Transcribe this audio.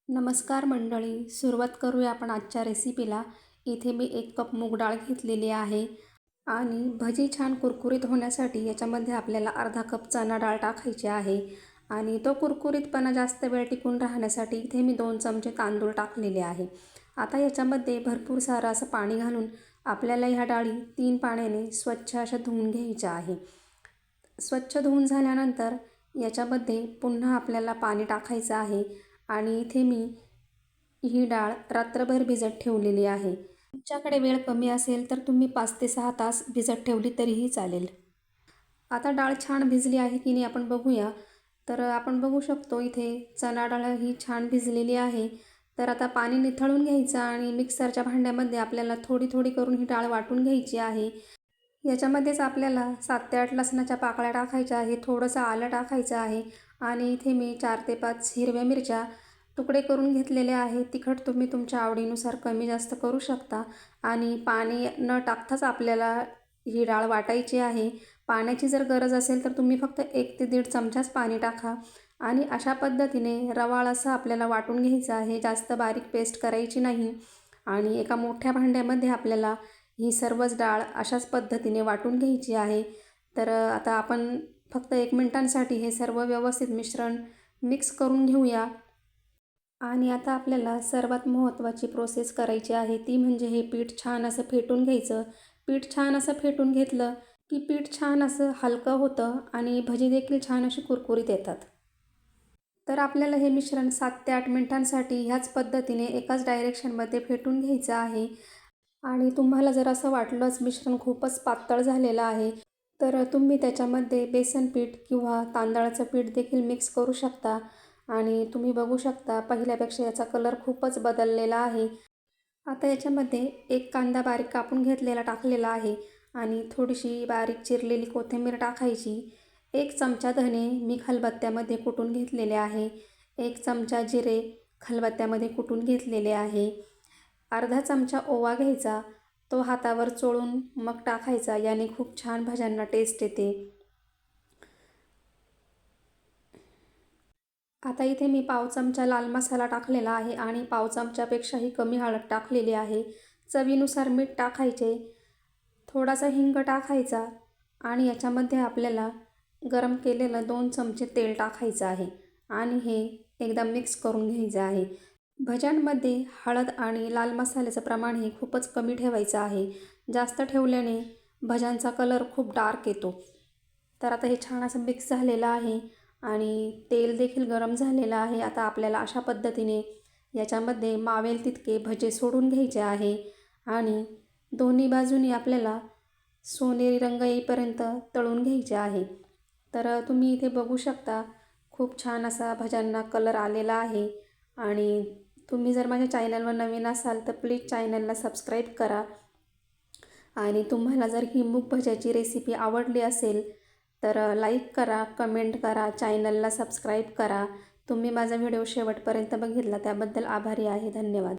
नमस्कार मंडळी, सुरुवात करूया आपण आजच्या रेसिपीला. इथे मी 1 कप मूग डाळ घेतलेली आहे आणि भजी छान कुरकुरीत होण्यासाठी याच्यामध्ये आपल्याला अर्धा कप चणा डाळ टाकायची आहे आणि तो कुरकुरीतपणा जास्त वेळ टिकून राहण्यासाठी इथे मी 2 चमचे तांदूळ टाकलेले आहे. आता याच्यामध्ये भरपूर सारं असं पाणी घालून आपल्याला ह्या डाळी 3 पाण्याने स्वच्छ अशा धुवून घ्यायच्या आहे. स्वच्छ धुवून झाल्यानंतर याच्यामध्ये पुन्हा आपल्याला पाणी टाकायचं आहे आणि इथे मी ही डाळ रात्रभर भिजत ठेवलेली आहे. तुमच्याकडे वेळ कमी असेल तर तुम्ही 5 ते 6 तास भिजत ठेवली तरीही चालेल. आता डाळ छान भिजली आहे की नाही आपण बघूया. तर आपण बघू शकतो इथे चणा डाळ ही छान भिजलेली आहे. तर आता पाणी निथळून घ्यायचं आणि मिक्सरच्या भांड्यामध्ये आपल्याला थोडी थोडी करून ही डाळ वाटून घ्यायची आहे. याच्यामध्येच आपल्याला 7 ते 8 लसणाच्या पाकळ्या टाकायच्या आहे, थोडंसं आलं टाकायचं आहे आणि इथे मी 4 ते 5 हिरव्या मिरच्या तुकडे करून घेतलेले आहे. तिखट तुम्ही तुमच्या आवडीनुसार कमी जास्त करू शकता आणि पाणी न टाकताच आपल्याला ही डाळ वाटायची आहे. पाण्याची जर गरज असेल तर तुम्ही फक्त 1 ते 1.5 चमचाच पाणी टाका आणि अशा पद्धतीने रवाळ असं आपल्याला वाटून घ्यायचं आहे. जास्त बारीक पेस्ट करायची नाही आणि एका मोठ्या भांड्यामध्ये आपल्याला ही सर्वच डाळ अशाच पद्धतीने वाटून घ्यायची आहे. तर आता आपण फक्त 1 मिनिटांसाठी हे सर्व व्यवस्थित मिश्रण मिक्स करून घेऊया. आणि आता आपल्याला सर्वात महत्त्वाची प्रोसेस करायची आहे, ती म्हणजे हे पीठ छान असं फेटून घ्यायचं. पीठ छान असं फेटून घेतलं की पीठ छान असं हलकं होतं आणि भजी देखील छान अशी कुरकुरीत येतात. तर आपल्याला हे मिश्रण 7 ते 8 मिनिटांसाठी ह्याच पद्धतीने एकाच डायरेक्शनमध्ये फेटून घ्यायचं आहे. आणि तुम्हाला जर असं वाटलंच मिश्रण खूपच पातळ झालेलं आहे, तर तुम्ही त्याच्यामध्ये बेसन पीठ किंवा तांदळाचं पीठ देखील मिक्स करू शकता. आणि तुम्ही बघू शकता पहिल्यापेक्षा याचा कलर खूपच बदललेला आहे. आता याच्यामध्ये 1 कांदा बारीक कापून घेतलेला टाकलेला आहे आणि थोडीशी बारीक चिरलेली कोथिंबीर टाकायची. 1 चमचा धने मी खलबत्त्यामध्ये कुटून घेतलेले आहे. 1 चमचा जिरे खलबत्त्यामध्ये कुटून घेतलेले आहे. अर्धा चमचा ओवा घ्यायचा, तो हातावर चोळून मग टाकायचा. याने खूप छान भज्यांना टेस्ट येते. आता इथे मी पाव चमचा लाल मसाला टाकलेला आहे आणि पाव चमच्यापेक्षाही कमी हळद टाकलेली आहे. चवीनुसार मीठ टाकायचे, थोडासा हिंग टाकायचा आणि याच्यामध्ये आपल्याला गरम केलेलं 2 चमचे तेल टाकायचं आहे आणि हे एकदा मिक्स करून घ्यायचं आहे. भज्यांमध्ये हळद आणि लाल मसाल्याचं प्रमाण हे खूपच कमी ठेवायचं आहे. जास्त ठेवल्याने भज्यांचा कलर खूप डार्क येतो. तर आता हे छान असं मिक्स झालेलं आहे आणि तेल देखील गरम झालेलं आहे. आता आपल्याला अशा पद्धतीने याच्यामध्ये मावेल तितके भजे सोडून घ्यायचे आहे आणि दोन्ही बाजूनी आपल्याला सोनेरी रंग येईपर्यंत तळून घ्यायचे आहे. तर तुम्ही इथे बघू शकता खूप छान असा भज्यांना कलर आलेला आहे. आणि तुम्ही जर माझ्या चॅनलवर नवीन असाल तर प्लीज चॅनलला सबस्क्राईब करा. आणि तुम्हाला जर ही मूग भज्याची रेसिपी आवडली असेल तर लाईक करा, कमेंट करा, चॅनलला सबस्क्राईब करा. तुम्ही माझा व्हिडिओ शेवटपर्यंत बघितला त्याबद्दल आभारी आहे. धन्यवाद.